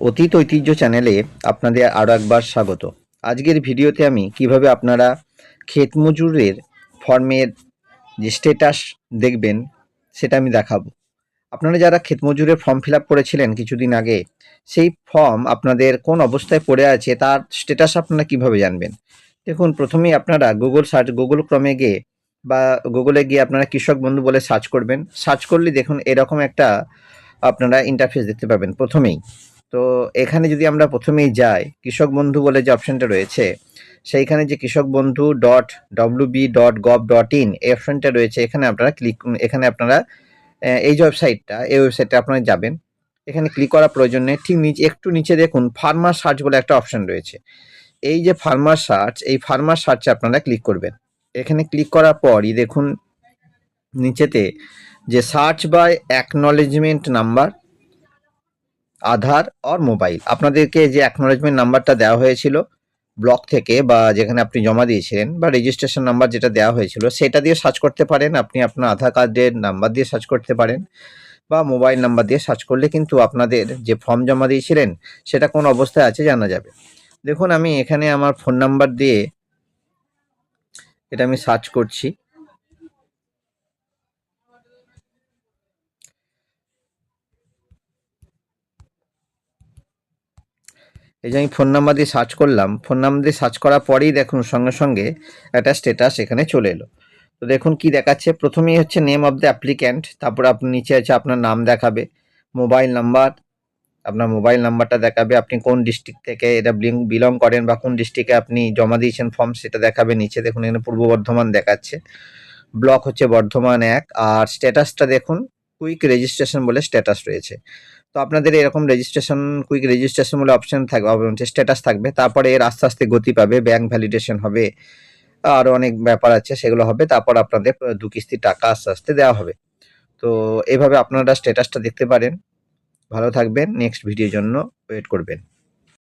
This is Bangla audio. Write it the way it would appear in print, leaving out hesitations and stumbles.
অতীত ঐতিহ্য চ্যানেলে আপনাদের আরও একবার স্বাগত। আজকের ভিডিওতে আমি কিভাবে আপনারা ক্ষেত মজুরের ফর্মের যে স্ট্যাটাস দেখবেন সেটা আমি দেখাবো। আপনারা যারা ক্ষেত মজুরের ফর্ম ফিল আপ করেছিলেন কিছুদিন আগে, সেই ফর্ম আপনাদের কোন অবস্থায় পড়ে আছে তার স্ট্যাটাস আপনারা কিভাবে জানবেন? দেখুন, প্রথমেই আপনারা গুগল ক্রমে গিয়ে বা গুগলে গিয়ে আপনারা কৃষক বন্ধু বলে সার্চ করবেন। সার্চ করলে দেখুন এরকম একটা আপনারা ইন্টারফেস দেখতে পাবেন প্রথমেই। তো এখানে যদি আমরা প্রথমেই যাই, কৃষক বন্ধু বলে যে অপশনটা রয়েছে, সেইখানে যে কৃষক বন্ধু .wb.gov.in এই অপশনটা রয়েছে, এখানে আপনারা এখানে আপনারা এই যে ওয়েবসাইটে আপনারা যাবেন। এখানে ক্লিক করার প্রয়োজন নেই। ঠিক নিচে, একটু নিচে দেখুন ফার্মার সার্চ বলে একটা অপশন রয়েছে। এই যে ফার্মার সার্চ, এই ফার্মার সার্চে আপনারা ক্লিক করবেন। এখানে ক্লিক করার পরই দেখুন নিচেতে যে search by acknowledgement number, Aadhaar আর মোবাইল, আপনাদেরকে যে অ্যাকনলেজমেন্ট নাম্বারটা দেওয়া হয়েছিল ব্লক থেকে বা যেখানে আপনি জমা দিয়েছিলেন, বা রেজিস্ট্রেশন নাম্বার যেটা দেওয়া হয়েছিল সেটা দিয়ে সার্চ করতে পারেন। আপনি আপনার আধার কার্ডের নাম্বার দিয়ে সার্চ করতে পারেন বা মোবাইল নাম্বার দিয়ে সার্চ করলে কিন্তু আপনাদের যে ফর্ম জমা দিয়েছিলেন সেটা কোন অবস্থায় আছে জানা যাবে। দেখুন, আমি এখানে আমার ফোন নাম্বার দিয়ে এটা আমি সার্চ করছি। এই যে আমি ফোন নাম্বার দিয়ে সার্চ করলাম, ফোন নাম্বার দিয়ে সার্চ করার পরেই দেখুন সঙ্গে সঙ্গে একটা স্ট্যাটাস এখানে চলে এলো। তো দেখুন কি দেখাচ্ছে, প্রথমেই হচ্ছে নেম অফ দ্য অ্যাপ্লিক্যান্ট, তারপর আপনি নিচে আছে আপনার নাম দেখাবে, মোবাইল নাম্বার, আপনার মোবাইল নাম্বারটা দেখাবে, আপনি কোন ডিস্ট্রিক্ট থেকে এটা বিলং করেন বা কোন ডিস্ট্রিক্টে আপনি জমা দিয়েছেন ফর্ম সেটা দেখাবে। নিচে দেখুন এখানে পূর্ব বর্ধমান দেখাচ্ছে, ব্লক হচ্ছে বর্ধমান 1, আর স্ট্যাটাসটা দেখুন কুইক রেজিস্ট্রেশন বলে স্ট্যাটাস রয়েছে। তো আপনাদের এরকম কুইক রেজিস্ট্রেশন বলে অপশন থাকবে, স্ট্যাটাস থাকবে। তারপরে এর আস্তে আস্তে গতি পাবে, ব্যাংক ভ্যালিডেশন হবে, আরো অনেক ব্যাপার আছে সেগুলো হবে। তারপর আপনাদের 2 কিস্তি টাকা আস্তে আস্তে দেওয়া হবে। তো এভাবে আপনারা স্ট্যাটাসটা দেখতে পারেন। ভালো থাকবেন, নেক্সট ভিডিওর জন্য ওয়েট করবেন।